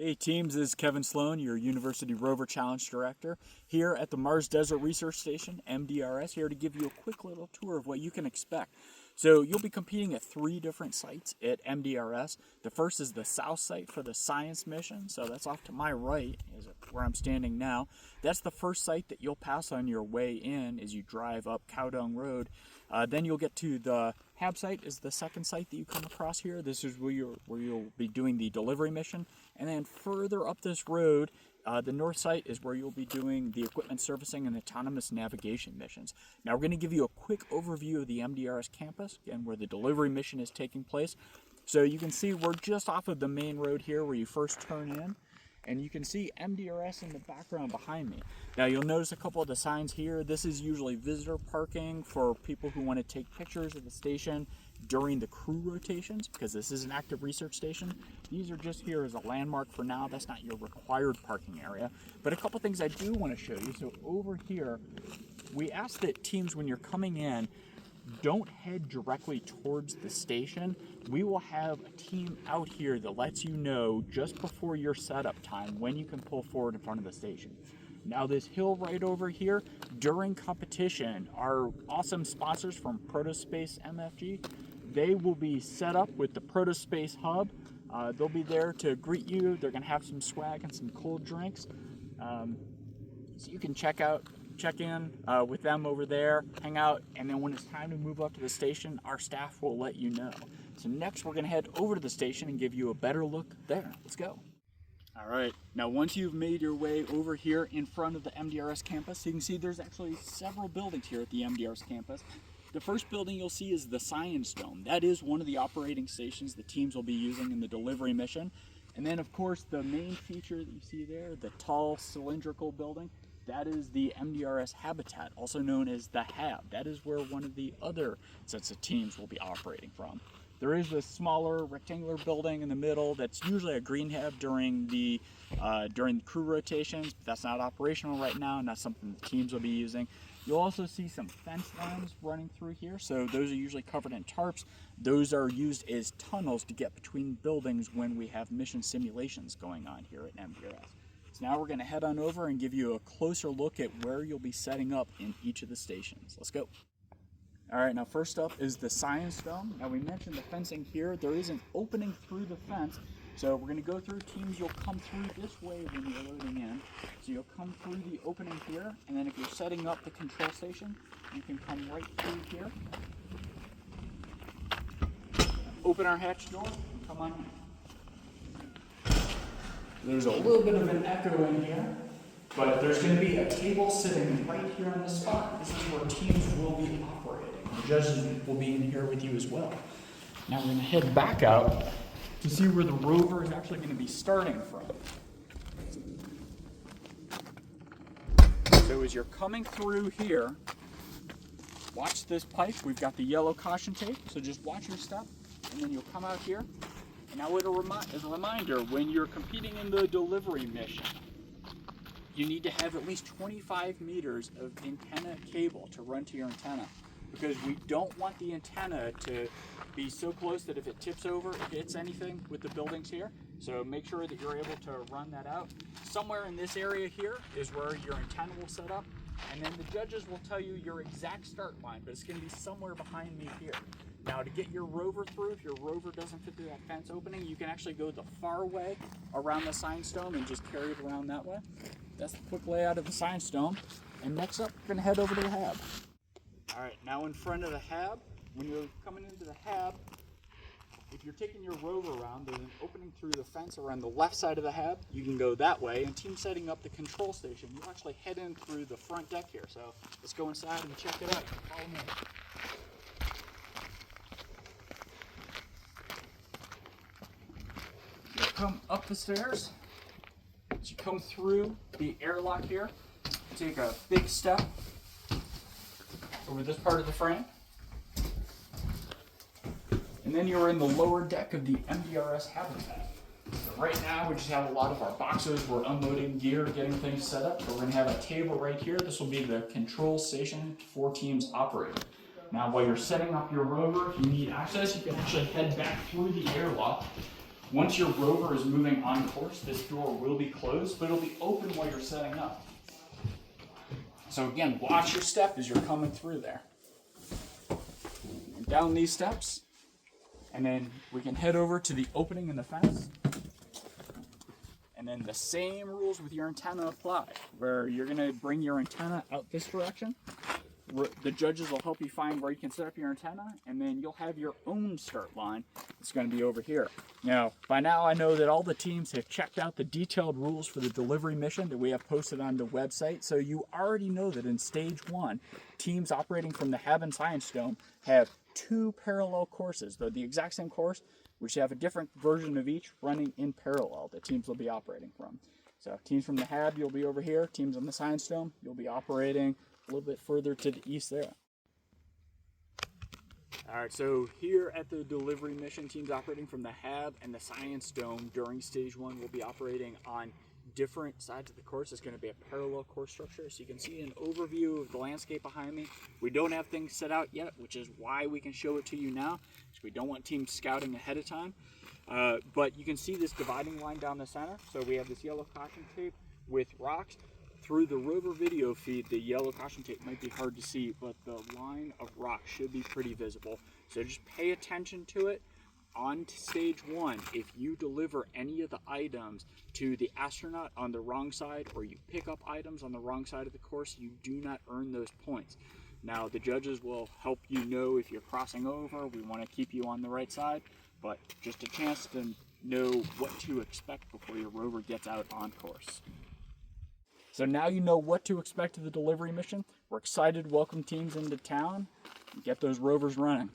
Hey teams, this is Kevin Sloan, your University Rover Challenge Director, here at the Mars Desert Research Station, MDRS, here to give you a quick little tour of what you can expect. So you'll be competing at 3 different sites at MDRS. The first is the south site for the science mission, so that's off to my right, is where I'm standing now. That's the first site that you'll pass on your way in as you drive up Cowdung Road. Then you'll get to the Hab Site, is the second site that you come across here. This is where you'll be doing the delivery mission. And then further up this road, the north site is where you'll be doing the equipment servicing and autonomous navigation missions. Now we're going to give you a quick overview of the MDRS campus and where the delivery mission is taking place. So you can see we're just off of the main road here where you first turn in. And you can see MDRS in the background behind me. Now you'll notice a couple of the signs here. This is usually visitor parking for people who want to take pictures of the station during the crew rotations, because this is an active research station. These are just here as a landmark for now. That's not your required parking area. But a couple things I do want to show you. So over here, we ask that teams, when you're coming in, don't head directly towards the station. We will have a team out here that lets you know just before your setup time when you can pull forward in front of the station. Now this hill right over here, during competition, our awesome sponsors from Protospace MFG, they will be set up with the Protospace Hub. They'll be there to greet you. They're going to have some swag and some cold drinks. So you can check in with them over there, hang out, and then when it's time to move up to the station, our staff will let you know. So next we're going to head over to the station and give you a better look there. Let's go. All right, now once you've made your way over here in front of the MDRS campus, you can see there's actually several buildings here at the MDRS campus. The first building you'll see is the Science Dome. That is one of the operating stations the teams will be using in the delivery mission. And then of course the main feature that you see there, the tall cylindrical building, that is the MDRS habitat, also known as the Hab. That is where one of the other sets of teams will be operating from. There is a smaller rectangular building in the middle that's usually a green hab during the crew rotations, but that's not operational right now, and that's something the teams will be using. You'll also see some fence lines running through here, so those are usually covered in tarps. Those are used as tunnels to get between buildings when we have mission simulations going on here at MDRS. So now we're going to head on over and give you a closer look at where you'll be setting up in each of the stations. Let's go. All right, now first up is the Science Dome. Now we mentioned the fencing here. There is an opening through the fence. So we're going to go through teams. You'll come through this way when you're loading in. So you'll come through the opening here, and then if you're setting up the control station, you can come right through here. Open our hatch door and come on in. There's a little bit of an echo in here, but there's going to be a table sitting right here on this spot. This is where teams will be operating. The judges will be in here with you as well. Now we're going to head back out to see where the Rover is actually going to be starting from. So as you're coming through here, watch this pipe. We've got the yellow caution tape, so just watch your step, and then you'll come out here. And now as a reminder, when you're competing in the delivery mission, you need to have at least 25 meters of antenna cable to run to your antenna, because we don't want the antenna to be so close that if it tips over, it hits anything with the buildings here. So make sure that you're able to run that out. Somewhere in this area here is where your antenna will set up, and then the judges will tell you your exact start line, but it's going to be somewhere behind me here. Now to get your Rover through, if your Rover doesn't fit through that fence opening, you can actually go the far way around the Science Dome and just carry it around that way. That's the quick layout of the Science Dome. And next up, we're going to head over to the Hab. All right, now in front of the Hab, when you're coming into the Hab, if you're taking your Rover around, there's an opening through the fence around the left side of the Hab. You can go that way, and team setting up the control station, you actually head in through the front deck here. So let's go inside and check it out. Follow me. You come up the stairs. As you come through the airlock here, take a big step over this part of the frame. And then you're in the lower deck of the MDRS habitat. So right now we just have a lot of our boxes. We're unloading gear, getting things set up. So we're going to have a table right here. This will be the control station for teams operating. Now while you're setting up your Rover, if you need access, you can actually head back through the airlock Once your rover is moving on course, this door will be closed, but it'll be open while you're setting up. So again, watch your step as you're coming through there. And down these steps, and then we can head over to the opening in the fence. And then the same rules with your antenna apply, where you're gonna bring your antenna out this direction. The judges will help you find where you can set up your antenna, and then you'll have your own start line. It's going to be over here. Now, by now I know that all the teams have checked out the detailed rules for the delivery mission that we have posted on the website, so you already know that in stage 1, teams operating from the Hab and Science Dome have 2 parallel courses. They're the exact same course, which have a different version of each running in parallel that teams will be operating from. So teams from the Hab, you'll be over here. Teams on the Science Dome, you'll be operating a little bit further to the east there. All right, so here at the delivery mission, teams operating from the Hab and the Science Dome during stage 1 will be operating on different sides of the course. It's going to be a parallel course structure, so you can see an overview of the landscape behind me. We don't have things set out yet, which is why we can show it to you now, because we don't want teams scouting ahead of time. But you can see this dividing line down the center. So we have this yellow caution tape with rocks. Through the Rover video feed, the yellow caution tape might be hard to see, but the line of rock should be pretty visible. So just pay attention to it. On stage 1, if you deliver any of the items to the astronaut on the wrong side, or you pick up items on the wrong side of the course, you do not earn those points. Now, the judges will help you know if you're crossing over. We want to keep you on the right side, but just a chance to know what to expect before your rover gets out on course. So now you know what to expect of the delivery mission. We're excited to welcome teams into town and get those rovers running.